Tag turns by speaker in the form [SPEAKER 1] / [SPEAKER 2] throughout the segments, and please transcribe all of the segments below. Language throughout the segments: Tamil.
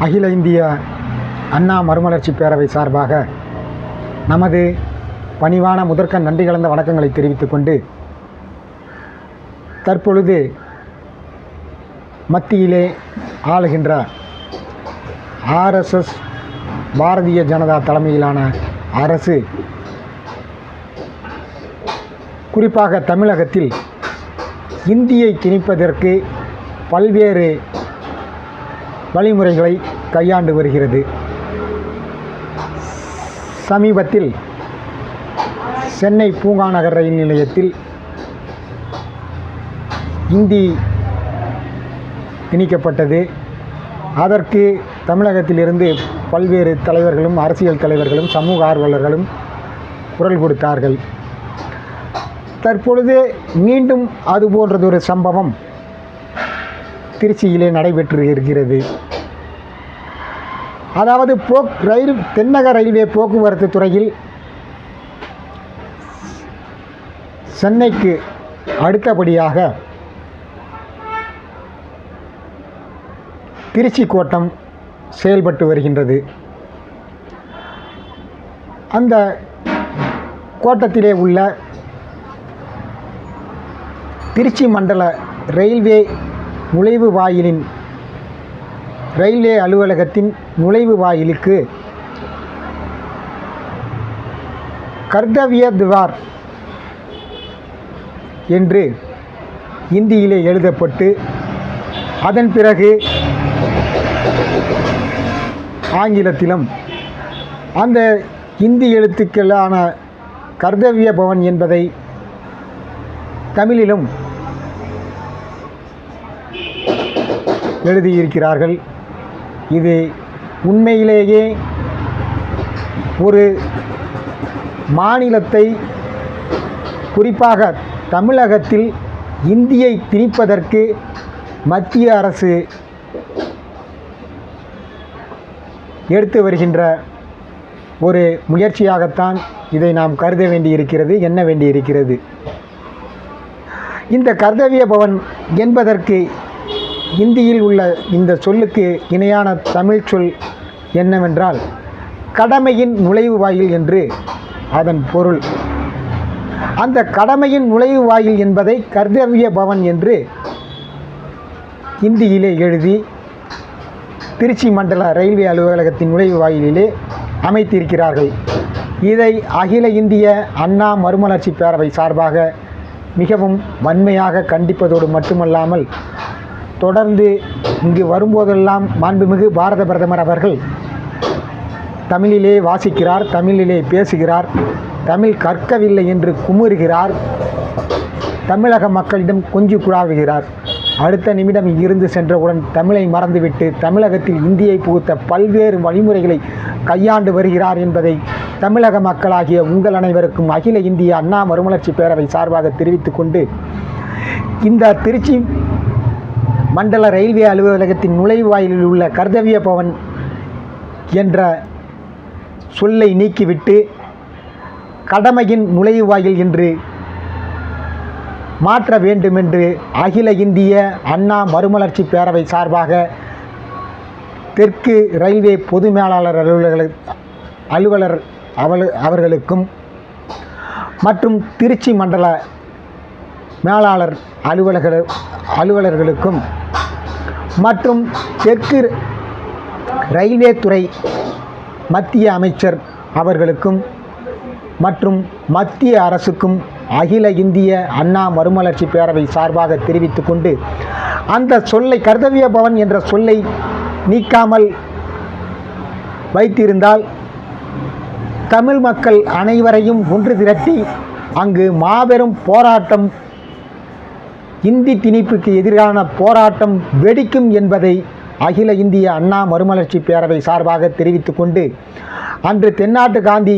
[SPEAKER 1] அகில இந்திய அண்ணா மறுமலர்ச்சி பேரவை சார்பாக நமது பணிவான முதற்கண் நன்றி கலந்த வணக்கங்களை தெரிவித்துக் கொண்டு, தற்பொழுது மத்தியிலே ஆளுகின்ற ஆர்எஸ்எஸ் பாரதிய ஜனதா தலைமையிலான அரசு குறிப்பாக தமிழகத்தில் இந்தியை திணிப்பதற்கு பல்வேறு வழிமுறைகளை கையாண்டு வருகிறது. சமீபத்தில் சென்னை பூங்கா நகர் ரயில் நிலையத்தில் இந்தி திணிக்கப்பட்டது. அதற்கு தமிழகத்திலிருந்து பல்வேறு தலைவர்களும், அரசியல் தலைவர்களும், சமூக ஆர்வலர்களும் குரல் கொடுத்தார்கள். தற்பொழுது மீண்டும் அதுபோன்றதொரு சம்பவம் திருச்சியிலே நடைபெற்று இருக்கிறது. அதாவது தென்னக ரயில்வே போக்குவரத்து துறையில் சென்னைக்கு அடுத்தபடியாக திருச்சி கோட்டம் செயல்பட்டு வருகின்றது. அந்த கோட்டத்திலே உள்ள திருச்சி மண்டல ரயில்வே நுழைவு வாயிலின் ரயில்வே அலுவலகத்தின் நுழைவு வாயிலுக்கு கர்த்தவ்ய திவார் என்று இந்தியிலே எழுதப்பட்டு, அதன் பிறகு ஆங்கிலத்திலும் அந்த இந்தி எழுத்துக்களான கர்த்தவ்ய பவன் என்பதை தமிழிலும் எழுதியிருக்கிறார்கள். இது உண்மையிலேயே ஒரு மாநிலத்தை, குறிப்பாக தமிழகத்தில் இந்தியை திணிப்பதற்கு மத்திய அரசு எடுத்து வருகின்ற ஒரு முயற்சியாகத்தான் இதை நாம் கருத வேண்டியிருக்கிறது, எண்ண வேண்டியிருக்கிறது. இந்த கர்த்தவ்ய பவன் என்பதற்கு இந்தியில் உள்ள இந்த சொல்லுக்கு இணையான தமிழ் சொல் என்னவென்றால் கடமையின் நுழைவு வாயில் என்று அதன் பொருள். அந்த கடமையின் நுழைவு வாயில் என்பதை கர்த்தவ்ய பவன் என்று இந்தியிலே எழுதி திருச்சி மண்டல ரயில்வே அலுவலகத்தின் நுழைவு வாயிலிலே அமைத்திருக்கிறார்கள். இதை அகில இந்திய அண்ணா மறுமலர்ச்சி பேரவை சார்பாக மிகவும் வன்மையாக கண்டிப்பதோடு மட்டுமல்லாமல், தொடர்ந்து இங்கு வரும்போதெல்லாம் மாண்புமிகு பாரத பிரதமர் அவர்கள் தமிழிலே வாசிக்கிறார், தமிழிலே பேசுகிறார், தமிழ் கற்கவில்லை என்று குமுறுகிறார், தமிழக மக்களிடம் கொஞ்சி குழாவுகிறார். அடுத்த நிமிடம் இங்கிருந்து சென்றவுடன் தமிழை மறந்துவிட்டு தமிழகத்தில் இந்தியை புகுத்த பல்வேறு வழிமுறைகளை கையாண்டு வருகிறார் என்பதை தமிழக மக்களாகிய உங்கள் அனைவருக்கும் அகில இந்திய அண்ணா மறுமலர்ச்சி பேரவை சார்பாக தெரிவித்துக் கொண்டு, இந்த திருச்சி மண்டல ரயில்வே அலுவலகத்தின் நுழைவாயிலில் உள்ள கர்த்தவ்ய பவன் என்ற சொல்லை நீக்கிவிட்டு கடமையின் நுழைவாயில் என்று மாற்ற வேண்டுமென்று அகில இந்திய அண்ணா மறுமலர்ச்சி பேரவை சார்பாக தெற்கு ரயில்வே பொது மேலாளர் அலுவலர் அவர்களுக்கும் மற்றும் திருச்சி மண்டல மேலாளர் அலுவலர்களுக்கும் மற்றும் தெற்கு ரயில்வே துறை மத்திய அமைச்சர் அவர்களுக்கும் மற்றும் மத்திய அரசுக்கும் அகில இந்திய அண்ணா மறுமலர்ச்சி பேரவை சார்பாக தெரிவித்துக் கொண்டு, அந்த சொல்லை கர்த்தவ்ய பவன் என்ற சொல்லை நீக்காமல் வைத்திருந்தால் தமிழ் மக்கள் அனைவரையும் ஒன்று திரட்டி அங்கு மாபெரும் போராட்டம், இந்தி திணிப்புக்கு எதிரான போராட்டம் வெடிக்கும் என்பதை அகில இந்திய அண்ணா மறுமலர்ச்சி பேரவை சார்பாக தெரிவித்துக் கொண்டு, அன்று தென்னாட்டு காந்தி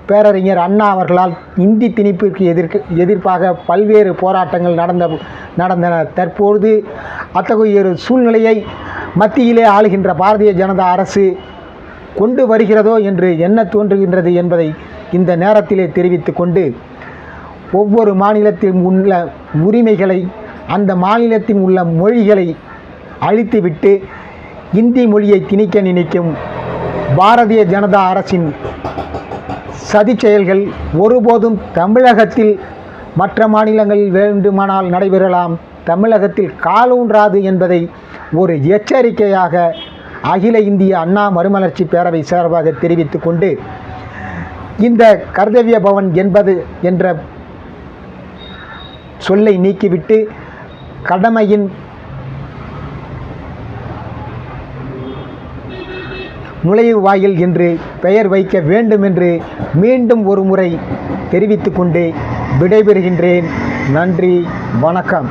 [SPEAKER 1] பேரறிஞர் அண்ணா அவர்களால் இந்தி திணிப்புக்கு எதிர்ப்பாக பல்வேறு போராட்டங்கள் நடந்தன. தற்போது அத்தகைய ஒரு சூழ்நிலையை மத்தியிலே ஆளுகின்ற பாரதிய ஜனதா அரசு கொண்டு வருகிறதோ என்று எண்ண தோன்றுகின்றது என்பதை இந்த நேரத்திலே தெரிவித்துக் கொண்டு, ஒவ்வொரு மாநிலத்திலும் உள்ள உரிமைகளை, அந்த மாநிலத்தில் உள்ள மொழிகளை அழித்துவிட்டு இந்தி மொழியை திணிக்க நினைக்கும் பாரதிய ஜனதா அரசின் சதி செயல்கள் ஒருபோதும் தமிழகத்தில் மற்ற மாநிலங்களில் வேண்டுமானால் நடைபெறலாம், தமிழகத்தில் காலூன்றாது என்பதை ஒரு எச்சரிக்கையாக அகில இந்திய அண்ணா மறுமலர்ச்சி பேரவை சார்பாக தெரிவித்து கொண்டு, இந்த கர்த்தவ்ய பவன் என்ற சொல்லை நீக்கிவிட்டு கடமையின் நுழைவு வாயில் என்று பெயர் வைக்க வேண்டும் என்று மீண்டும் ஒரு முறை தெரிவித்து கொண்டு விடைபெறுகின்றேன். நன்றி, வணக்கம்.